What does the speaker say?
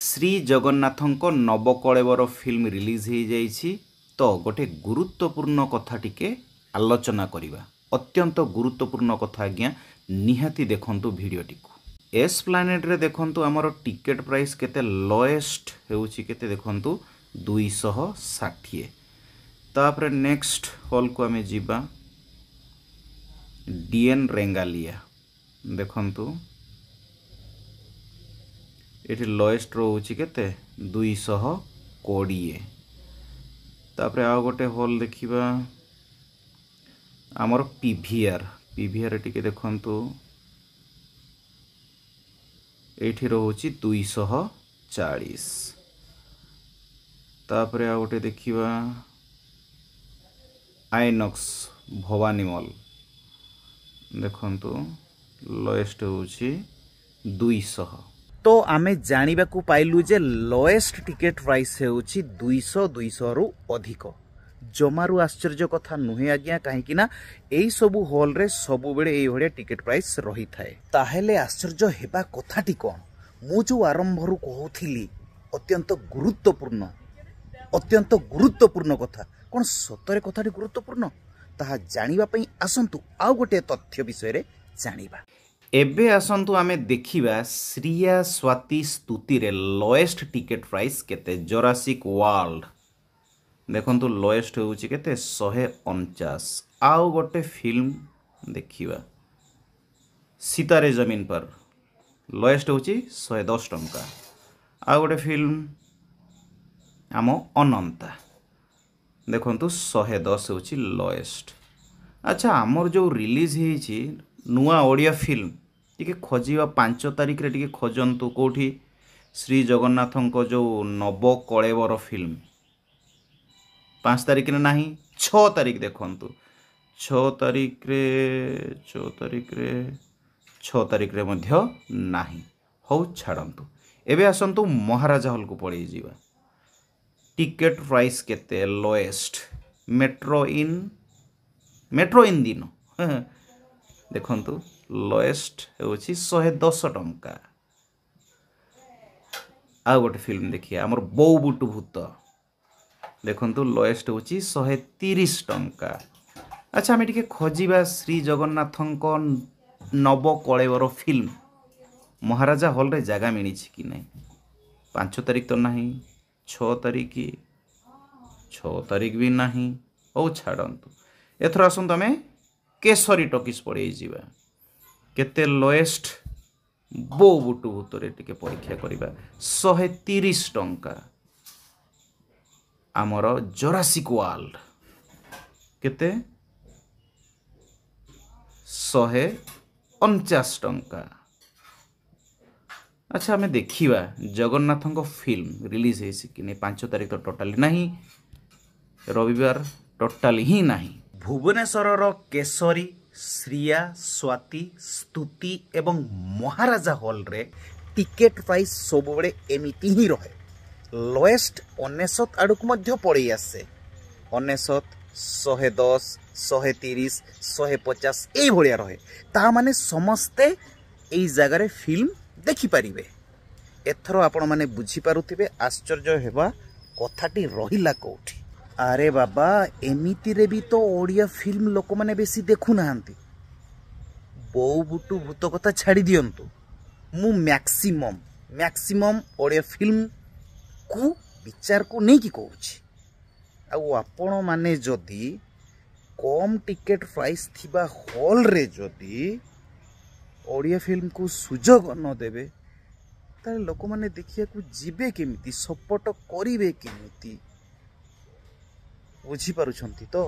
श्री जगन्नाथंको नवकलेवर film release हो जाइछि। तो गोटे गुरुत्वपूर्ण कथा टिके आलोचना करिबा। अत्यंत गुरुत्वपूर्ण कथा आज्ञा निहाती देखंतु वीडियोटी को। एस प्लानेट रे देखंतु हमर टिकेट प्राइस केते लोएस्ट हेउछि केते देखंतु 260। तापर नेक्स्ट हॉल को हमें जीवा डीएन रेंगालिया देखंतु एठी लोएस्ट रोची केते 220। तापर आ गोटे हॉल देखिबा आमर पीवीआर टिके देखंतु एठी रोची 240। तापर आ गोटे देखिबा आइनॉक्स भवानी मॉल देखंतु लोएस्ट होची 200। तो आमे जानिबा को पाइलु जे लोएस्ट टिकेट प्राइस हेउची 200 रु अधिक। जमारू आश्चर्य कथा नुहे आज्ञा कहीं ना एई सबु हॉल रे सबु बेले एई भड़िया टिकेट प्राइस रही थाए। ताहेले आश्चर्य हेबा कथाटी कोन मु जो आरंभ रु कहूथिली अत्यंत गुरुत्वपूर्ण कथा कोन सतरे कथाटी गुरुत्वपूर्ण ताहा जानिबा पई आसंतु आउ गोटे तथ्य विषय रे जानिबा। एबे आसंतु आमे देखिबा श्रिया स्वाति स्तुति रे लोएस्ट टिकेट प्राइस केते। जोरासिक वर्ल्ड देखंतु लोएस्ट होउची केते 149। आउ गोटे फिल्म देखिबा सितारे जमीन पर लोएस्ट होउची 110 टंका। आउ गोटे फिल्म आमो अनंता देखंतु 110 होउची लोएस्ट। अच्छा आमर जो रिलीज हेची नुआ ओडिया फिल्म टिके खोजिबा 5 तारिख रे टिके खोजंतु कोठी श्री जगन्नाथन को जो नवकलेवर फिल्म 5 तारिख रे नाही 6 तारिख देखंतु 6 तारिख रे मध्य नाही हो छाड़ंतु। एबे आसंतु महाराजा हॉल को पड़ी जीवा। टिकेट प्राइस केते लोएस्ट मेट्रो इन दिन देखंतु लोएस्ट होची 110 टंका। आ गोटे फिल्म देखिए हमर बौ बुटु भूत देखंतु लोएस्ट होची 130 टंका। अच्छा हमें टिके खोजिबा श्री जगन्नाथंको नवकलेवर फिल्म महाराजा हॉल रे जगह मिली कि नहीं। 5 तारिख तो नहीं 6 तारिख भी नहीं हो छाड़ंतु। एथर आसंतु हमें केसरी टॉकीज पड़े जीवा केते लोएस्ट बो बुटु भूतरे टिके परीक्षा करिबा 130 टंका। आमर जोरासिक वर्ल्ड केते 149 टंका। अच्छा हमें देखिबा जगन्नाथंको फिल्म रिलीज हेसी कि नहीं। 5 तारिख तो टोटाली नहीं रविवार टोटाली ही नहीं। भुवनेश्वर रो केसरी श्रिया स्वाति स्तुति एवं महाराजा हॉल रे टिकेट प्राइस सब बड़े एमिति ही रहे। लोएस्ट 99 आड़क मध्य पड़े आसे 99 110 130 150 ए भलिया रहे। ता माने समस्ते एई जगह रे फिल्म देखि परिबे। एथरो आपण माने बुझी पारुथिबे आश्चर्य हेबा कथाटी रहिला कोठी। अरे बाबा एमिति रे भी तो ओडिया फिल्म लोक माने बेसी देखु नाहंती। बौ बुटु भूत कथा छाड़ी दियंतु मु मैक्सिमम ओडिया फिल्म को विचार को नहीं की कहूछि। आपण माने जदि कम टिकेट प्राइस थिबा हॉल रे जदि ओडिया फिल्म को सुजोग न देबे ताले लोक माने देखिया को जिबे केमिति सपोर्ट करिवे केमिति बुझी पारुछंती तो।